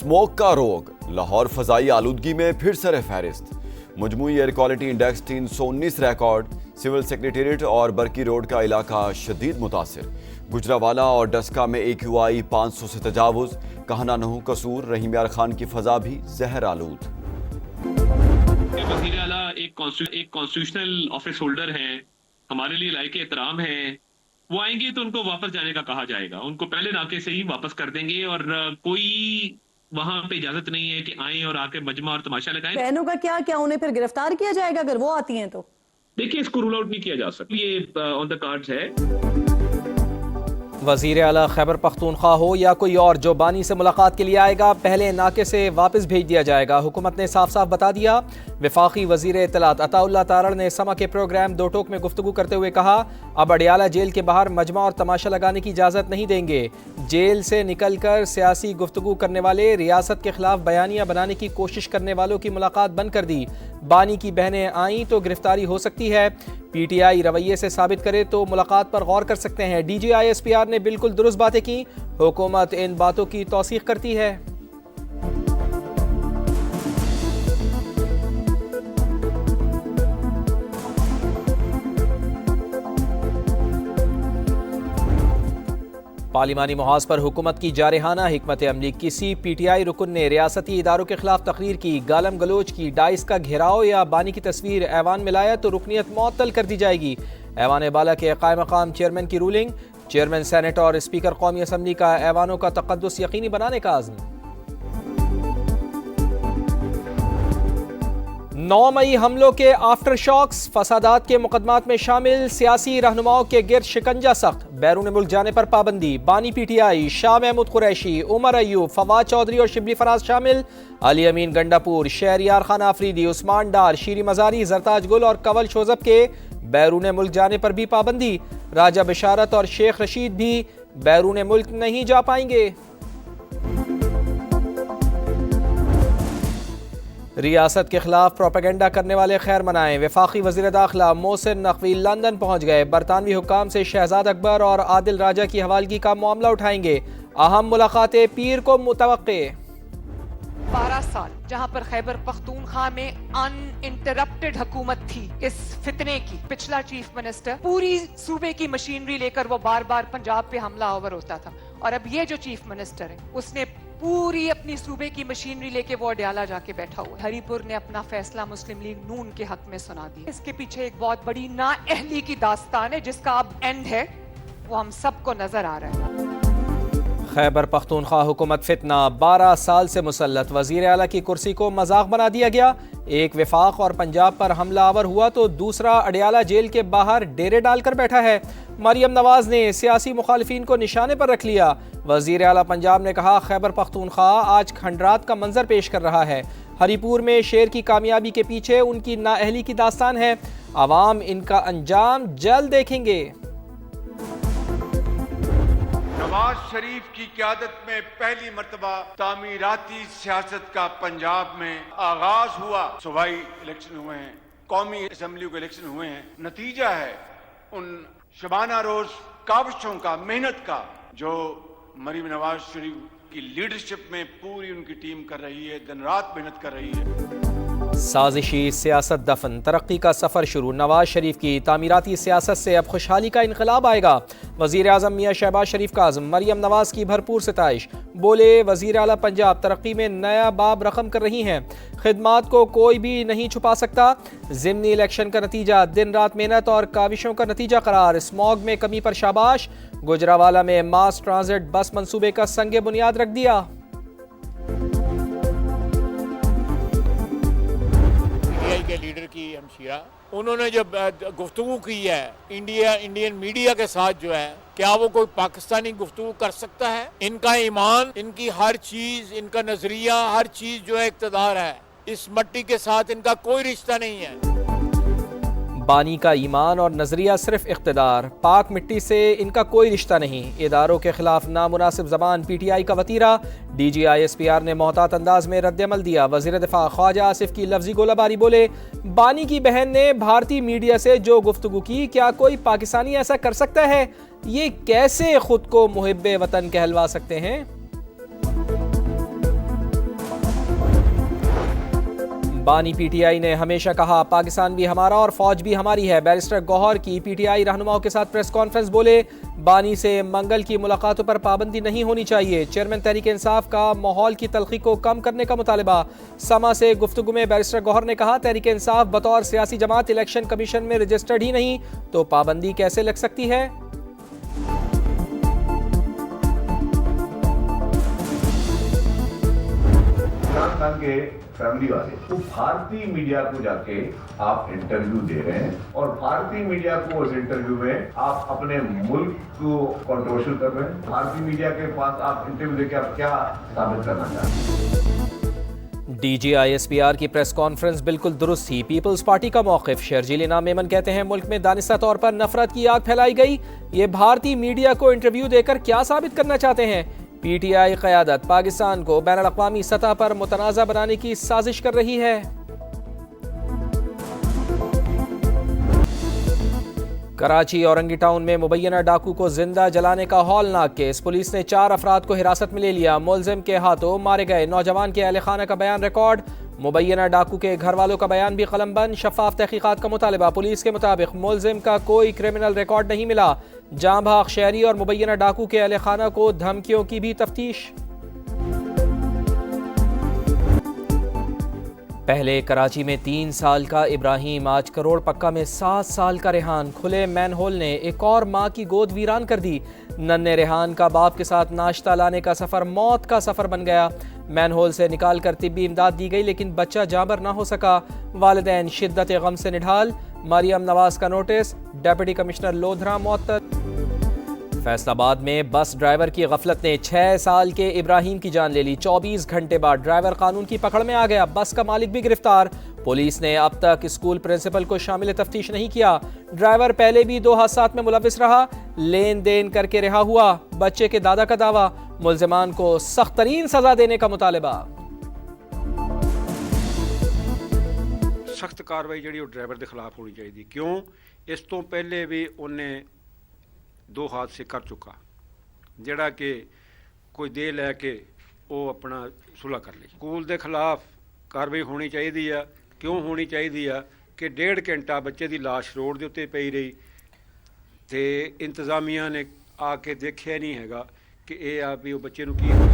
Smoke का रोग, लाहौर फजाई आलूदगी में फिर सर फहरिस्त। मजमूई air quality index 319 record. Civil secretariat और बरकी रोड का इलाका शदीद मुतासिर। गुजरावाला और डस्का में AQI 500 से तजावुज। कहना नहू कसूर, रहीम यार खान की फजा भी जहर आलूद। वज़ीर आला एक कॉन्स्टिट्यूशनल ऑफिस होल्डर हैं, हमारे लिए लायक एहतराम हैं। वो आएंगे तो उनको वापस जाने का कहा जाएगा, उनको पहले नाके से ही वापस कर देंगे और कोई वहां पे इजाजत नहीं है कि आए और आके मजमा और तमाशा लगाएं। बहनों का क्या उन्हें फिर गिरफ्तार किया जाएगा अगर वो आती हैं तो? देखिए, इसको रूल आउट नहीं किया जा सकता, ये ऑन द कार्ड्स है। वज़ीर आला खैबर पख्तूनख्वा हो या कोई और जो बानी से मुलाकात के लिए आएगा पहले नाके से वापस भेज दिया जाएगा। हुकूमत ने साफ साफ बता दिया। वफाकी वज़ीर इत्तलात अताउल्लाह तारड़ ने समा के प्रोग्राम दो टोक में गुफ्तगू करते हुए कहा, अब अडियाला जेल के बाहर मजमा और तमाशा लगाने की इजाज़त नहीं देंगे। जेल से निकल कर सियासी गुफ्तगू करने वाले, रियासत के खिलाफ बयानियाँ बनाने की कोशिश करने वालों की मुलाकात बंद कर दी। बानी की बहनें आईं तो गिरफ्तारी हो सकती है। PTI रवैये से साबित करे तो मुलाकात पर गौर कर सकते हैं। DG ISPR ने बिल्कुल दुरुस्त बातें की। हुकूमत इन बातों की तौसीक करती है। पार्लिमानी मुहाज पर हुकूमत की जारहाना हिकमत अमली। किसी PTI रुकन ने रियासती इदारों के खिलाफ तकरीर की, गालम गलोच की, डाइस का घेराव या बानी की तस्वीर ऐवान में लाया तो रुकनीत मुअत्तल कर दी जाएगी। ऐवान बाला के कायम मकाम चेयरमैन की रूलिंग। चेयरमैन सेनेट और स्पीकर कौमी असम्बली का ऐवानों का तक़द्दुस यकीनी बनाने का आज़्म। 9 मई हमलों के आफ्टर शॉक्स, फसादात के मुकदमात में शामिल सियासी रहनुमाओं के गिर्द शिकंजा सख्त। बैरून मुल्क जाने पर पाबंदी। बानी PTI शाह महमूद कुरैशी, उमर अयूब, फवाद चौधरी और शिबली फराज शामिल। अली अमीन गंडापुर, शहरियार खान आफरीदी, उस्मान डार, शीरी मजारी, जरताज गुल और कवल शोजब के बैरून मुल्क जाने पर भी पाबंदी। राजा बिशारत और शेख रशीद भी बैरून मुल्क नहीं जा पाएंगे। रियासत के खिलाफ प्रोपेगेंडा करने वाले खैर मनाएं। वफाकी वज़ीर दाखिला मोहसिन नकवी लंदन पहुंच गए। बरतानवी हुकाम से शहजाद अकबर और आदिल राजा की हवालगी का मामला उठाएंगे। अहम मुलाकातें पीर को मुतवक्के। 12 साल जहां पर खैबर पख्तूनख्वा में अनइंटरप्टेड हुकूमत थी इस फितने की, पिछला चीफ मिनिस्टर पूरी सूबे की मशीनरी लेकर वो बार बार पंजाब पे हमला आवर होता था, और अब ये जो चीफ मिनिस्टर है उसने पूरी अपनी सूबे की मशीनरी लेके वो अडियाला जाके बैठा हुआ है। हरीपुर ने अपना फैसला मुस्लिम लीग नून के हक में सुना दिया। इसके पीछे एक बहुत बड़ी नाअहली की दास्तान है जिसका अब एंड है, वो हम सबको नजर आ रहा है। खैबर पख्तूनख्वा हुकूमत फितना, 12 साल से मुसल्लत। वज़ीर आला की कुर्सी को मजाक बना दिया गया। एक वफाक और पंजाब पर हमला आवर हुआ तो दूसरा अडियाला जेल के बाहर डेरे डालकर बैठा है। मरियम नवाज ने सियासी मुखालिफिन को निशाने पर रख लिया। वज़ीर आला पंजाब ने कहा, खैबर पख्तूनख्वा आज खंडरात का मंजर पेश कर रहा है। हरीपुर में शेर की कामयाबी के पीछे उनकी नाअहली की दास्तान है। अवाम इनका अंजाम जल्द देखेंगे। नवाज शरीफ की क़यादत में पहली मर्तबा तामीराती सियासत का पंजाब में आगाज हुआ। सूबाई इलेक्शन हुए हैं, कौमी असम्बली के इलेक्शन हुए हैं। नतीजा है उन शबाना रोज काविशों का, मेहनत का, जो मरीम नवाज शरीफ की लीडरशिप में पूरी उनकी टीम कर रही है, दिन रात मेहनत कर रही है। साजिशी सियासत दफन, तरक्की का सफ़र शुरू। नवाज शरीफ की तामीराती सियासत से अब खुशहाली का इनकलाब आएगा। वज़ीर आज़म मियाँ शहबाज शरीफ का आज़म। मरियम नवाज की भरपूर सिताइश। बोले, वज़ीर आला पंजाब तरक्की में नया बाब रकम कर रही हैं। खिदमात को कोई भी नहीं छुपा सकता। ज़िमनी इलेक्शन का नतीजा दिन रात मेहनत और काविशों का नतीजा करार। स्मॉग में कमी पर शाबाश। गुजरावाला में मास ट्रांजिट बस मंसूबे का संग बुनियाद रख दिया। के लीडर की हमशीरा, उन्होंने जब गुफ्तगू की है इंडियन मीडिया के साथ, जो है, क्या वो कोई पाकिस्तानी गुफ्तगू कर सकता है? इनका ईमान, इनकी हर चीज, इनका नजरिया, हर चीज जो है इक़्तिदार है। इस मट्टी के साथ इनका कोई रिश्ता नहीं है। बानी का ईमान और नजरिया सिर्फ इख्तिदार, पाक मिट्टी से इनका कोई रिश्ता नहीं। इदारों के खिलाफ नामुनासिब जबान, PTI का वतीरा। DG ISPR ने मोहतात अंदाज में रद्दमल दिया। वज़ीर दिफा ख्वाजा आसिफ की लफ्जी गोलाबारी। बोले, बानी की बहन ने भारतीय मीडिया से जो गुफ्तगू की, क्या कोई पाकिस्तानी ऐसा कर सकता है? ये कैसे खुद को मुहिब्बे वतन कहलवा सकते हैं? बानी पीटीआई ने हमेशा कहा पाकिस्तान भी हमारा और फौज भी हमारी है। बैरिस्टर गौहर की पीटीआई रहनुमाओं के साथ प्रेस कॉन्फ्रेंस, बोले बानी से मंगल की मुलाकातों पर पाबंदी नहीं होनी चाहिए। चेयरमैन तहरीक इंसाफ का माहौल की तलखी को कम करने का मुतालबा। समा से गुफ्तगू में बैरिस्टर गौहर ने कहा तहरीक इंसाफ बतौर सियासी जमात इलेक्शन कमीशन में रजिस्टर्ड ही नहीं तो पाबंदी कैसे लग सकती है। इमरान खान के फैमिली वाले तो भारतीय मीडिया को जाके आप इंटरव्यू दे रहे हैं और भारतीय मीडिया को इस इंटरव्यू में आप अपने मुल्क को कंट्रोवर्शियल कर रहे हैं। भारतीय मीडिया के पास आप इंटरव्यू देके आप क्या साबित करना चाहते हैं? DGISPR की प्रेस कॉन्फ्रेंस बिल्कुल दुरुस्त थी। पीपल्स पार्टी का मौक़िफ़। शर्जील इनाम मेमन कहते हैं मुल्क में दानिस्ता तौर पर नफरत की आग फैलाई गई। ये भारतीय मीडिया को इंटरव्यू देकर क्या साबित करना चाहते हैं? पीटीआई क़यादत पाकिस्तान को बैनुल अक़वामी सतह पर मुतनाज़ा बनाने की साजिश कर रही है। कराची औरंगी टाउन में मुबैना डाकू को जिंदा जलाने का हौलनाक केस। पुलिस ने 4 अफराद को हिरासत में ले लिया। मुलजिम के हाथों मारे गए नौजवान के अहले खाना का बयान रिकॉर्ड। मुबैना डाकू के घर वालों का बयान भी कलमबंद। शफाफ तहकीकात का मुतालबा। पुलिस के मुताबिक मुलजिम का कोई क्रिमिनल रिकॉर्ड नहीं मिला। जाँ भाग शहरी और मुबैना डाकू के अहले खाना को धमकियों की भी तफ्तीश। पहले कराची में 3 साल का इब्राहिम, आज करोड़ पक्का में 7 साल का रेहान। खुले मैन होल ने एक और माँ की गोद वीरान कर दी। नन्हे रेहान का बाप के साथ नाश्ता लाने का सफ़र मौत का सफ़र बन गया। मैन होल से निकाल कर तिब्बी इमदाद दी गई लेकिन बच्चा जाबर ना हो सका। वालिदैन शिद्दत गम से निढाल। मरियम नवाज का नोटिस। डिप्टी कमिश्नर लोधरा मुअत्तल। फैसलाबाद में बस ड्राइवर की गफलत ने 6 साल के इब्राहिम की जान ले ली। 24 घंटे बाद ड्राइवर कानून की पकड़ में आ गया। बस का मालिक भी गिरफ्तार। पुलिस ने अब तक स्कूल प्रिंसिपल को शामिल तफ्तीश नहीं किया। ड्राइवर पहले भी 2 हादसात में मुलविस रहा, लेन देन करके रिहा हुआ। बच्चे के दादा का दावा, मुल्जिमान को सख्त तरीन सजा देने का मुतालबा। सख्त कार्रवाई जी ड्राइवर के खिलाफ होनी चाहिए। क्यों? इस तो पहले भी उन्हें 2 हादसे कर चुका जिहड़ा कि कोई दे लैके वो अपना सुलह कर ली। स्कूल के खिलाफ कार्रवाई होनी चाहिए। क्यों होनी चाहिए कि 1.5 घंटा बच्चे की लाश रोड के उत्ते पई रही तो इंतजामिया ने आके देखा नहीं है कि यह आ भी वो बच्चे नूं की होया।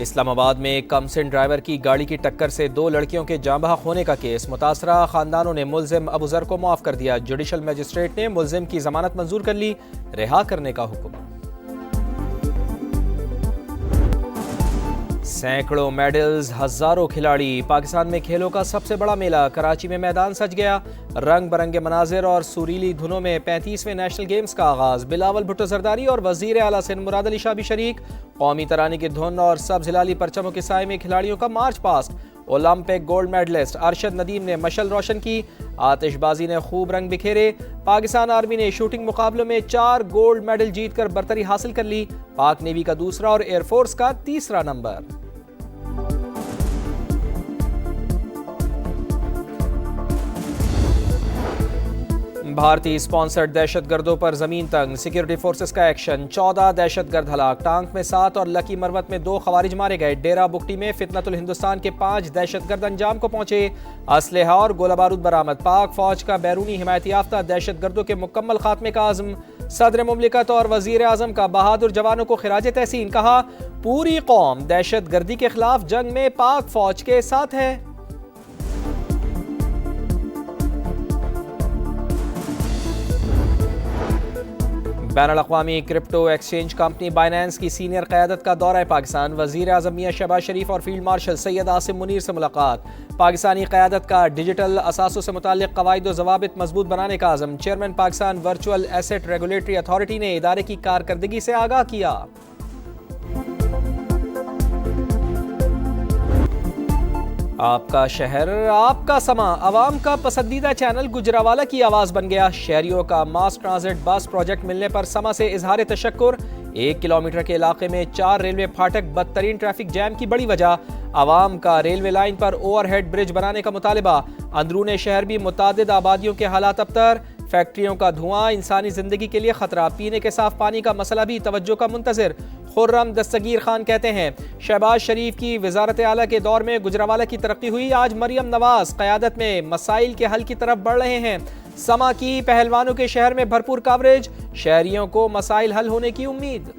इस्लामाबाद में एक कमसिन ड्राइवर की गाड़ी की टक्कर से 2 लड़कियों के जाँ बहक होने का केस। मुतासरा खानदानों ने मुलजिम अबूजर को माफ़ कर दिया। जुडिशल मजिस्ट्रेट ने मुलजिम की जमानत मंजूर कर ली, रिहा करने का हुक्म। सैकड़ों मेडल्स, हजारों खिलाड़ी। पाकिस्तान में खेलों का सबसे बड़ा मेला। कराची में मैदान सज गया। रंग बरंगे मनाजिर और सुरीली धुनों में 35वें नेशनल गेम्स का आगाज। बिलावल भुट्टो जरदारी और वजीर आला सिंध मुराद अली शाह भी शरीक। कौमी तराने की धुन और सब्ज हिलाली परचमों के साए में खिलाड़ियों का march past. Olympic gold medalist Arshad Nadeem ने मशल रोशन की। आतिशबाजी ने खूब रंग बिखेरे। पाकिस्तान आर्मी ने शूटिंग मुकाबलों में 4 गोल्ड मेडल जीतकर बरतरी हासिल कर ली। पाक नेवी का दूसरा और एयरफोर्स का तीसरा नंबर। भारतीय स्पॉन्सर्ड दहशतगर्दों पर जमीन तंग। सिक्योरिटी फोर्सेस का एक्शन। 14 दहशतगर्द हलाक। टांक में 7 और लकी मरवत में 2 खवारिज मारे गए। डेरा बुगटी में फितनतुल हिंदुस्तान के 5 दहशतगर्द अंजाम को पहुंचे। असलहा और गोला बारूद बरामद। पाक फौज का बैरूनी हिमायत याफ्ता दहशतगर्दों के मुकम्मल खात्मे का आज़म। सदर मुमलिकत और वजीर आजम का बहादुर जवानों को खिराज तहसीन। कहा पूरी कौम दहशतगर्दी के खिलाफ जंग में पाक फौज के साथ है। बैनुल-अक़वामी क्रिप्टो एक्सचेंज कंपनी बाइनेंस की सीनियर क़यादत का दौरा पाकिस्तान। वज़ीर आज़म मियां शहबाज शरीफ और फील्ड मार्शल सैयद आसिम मुनीर से मुलाकात। पाकिस्तानी क़यादत का डिजिटल असासों से मुताल्लिक़ क़वाइद व ज़वाबित मजबूत बनाने का आज़म। Chairman Pakistan virtual asset regulatory authority ने इदारे की कारकर्दगी से आगाह किया। आपका शहर, आपका समा। आवाम का पसंदीदा चैनल गुजरावाला की आवाज़ बन गया। शहरियों का मास ट्रांजिट बस प्रोजेक्ट मिलने पर समा से इजहार तशक्कुर। 1 किलोमीटर के इलाके में 4 रेलवे फाटक बदतरीन ट्रैफिक जैम की बड़ी वजह। आवाम का रेलवे लाइन पर ओवरहेड ब्रिज बनाने का मुतालबा। अंदरूने शहर भी मुतादिद आबादियों के हालात अबतर। फैक्ट्रियों का धुआं इंसानी जिंदगी के लिए खतरा, पीने के साफ पानी का मसला भी तवज्जो का मुंतज़िर। खुर्रम दस्तगीर खान कहते हैं शहबाज शरीफ की वजारत आला के दौर में गुजरावाला की तरक्की हुई, आज मरियम नवाज क़यादत में मसाइल के हल की तरफ बढ़ रहे हैं। समा की पहलवानों के शहर में भरपूर कवरेज, शहरियों को मसाइल हल होने की उम्मीद।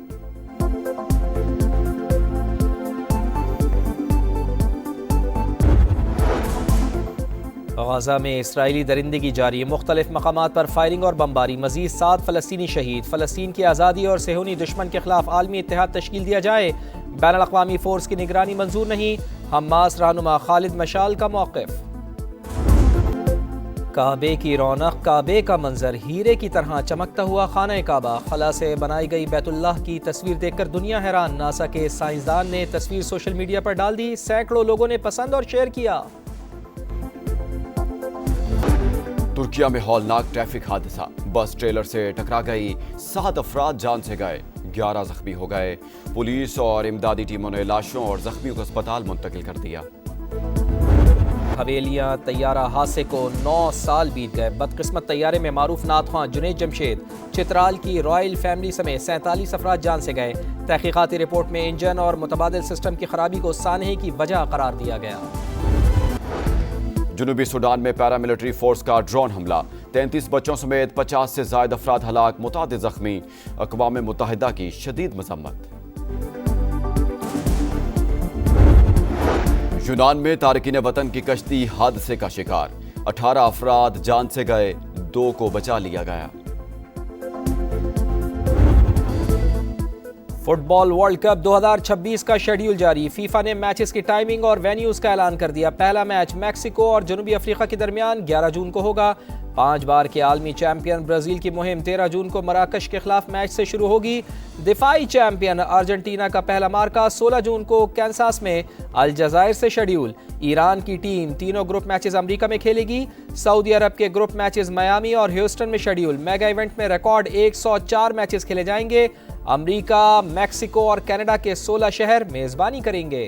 गाजा में इसराइली दरिंदगी जारी, मुख्तलिफ मकामात पर फायरिंग और बमबारी, मजीद 7 फ़लस्तीनी शहीद। फ़लस्तीन की आज़ादी और सेहूनी दुश्मन के खिलाफ आलमी इत्तेहाद तश्कील दिया जाए, बैनुल अक़वामी फ़ोर्स की निगरानी मंजूर नहीं, हमास रहनुमा खालिद मशाल का मौक़िफ़। काबे की रौनक, काबे का मंजर, हीरे की तरह चमकता हुआ खाना काबा, खला से बनाई गई बैतुल्लाह की तस्वीर देखकर दुनिया हैरान। नासा के साइंसदान ने तस्वीर सोशल मीडिया पर डाल दी, सैकड़ों लोगों ने पसंद और शेयर किया। तुर्किया में हौलनाक ट्रैफिक हादसा, बस ट्रेलर से टकरा गई, 7 अफराद जान से गए, 11 जख्मी हो गए। पुलिस और इमदादी टीमों ने लाशों और जख्मियों को अस्पताल मुंतकिल कर दिया। हवेलियां तैयारा हादसे को 9 साल बीत गए, बदकिस्मत तैयारे में मारूफ नाथवां जुनैद जमशेद चित्राल की रॉयल फैमिली समेत 47 अफराद जान से गए। तहकीकाती रिपोर्ट में इंजन और मुतबादिल सिस्टम की खराबी को सानहे की वजह करार दिया गया। जनूबी सूडान में पैरामिलिट्री फोर्स का ड्रोन हमला, 33 बच्चों समेत 50 से ज्यादा अफराद हलाक, मुतादिद जख्मी, अक़वाम मुत्तहिदा की शदीद मजम्मत। यूनान में तारकीन वतन की कश्ती हादसे का शिकार, 18 अफराद जान से गए, 2 को बचा लिया गया। फुटबॉल वर्ल्ड कप 2026 का शेड्यूल जारी, फीफा ने मैचेस की टाइमिंग और वेन्यूज का ऐलान कर दिया। पहला मैच मैक्सिको और जनूबी अफ्रीका के दरमियान 11 जून को होगा। 5 बार के आलमी चैंपियन ब्राजील की मुहिम 13 जून को मराकश के खिलाफ मैच से शुरू होगी। दिफाई चैंपियन अर्जेंटीना का पहला मार्का 16 जून को कैंसास में अलजायर से शेड्यूल। ईरान की टीम तीनों ग्रुप मैचेस अमेरिका में खेलेगी। सऊदी अरब के ग्रुप मैचेस मियामी और ह्यूस्टन में शेड्यूल। मेगा इवेंट में रिकॉर्ड 104 मैचेस खेले जाएंगे। अमेरिका, मैक्सिको और कनाडा के 16 शहर मेजबानी करेंगे।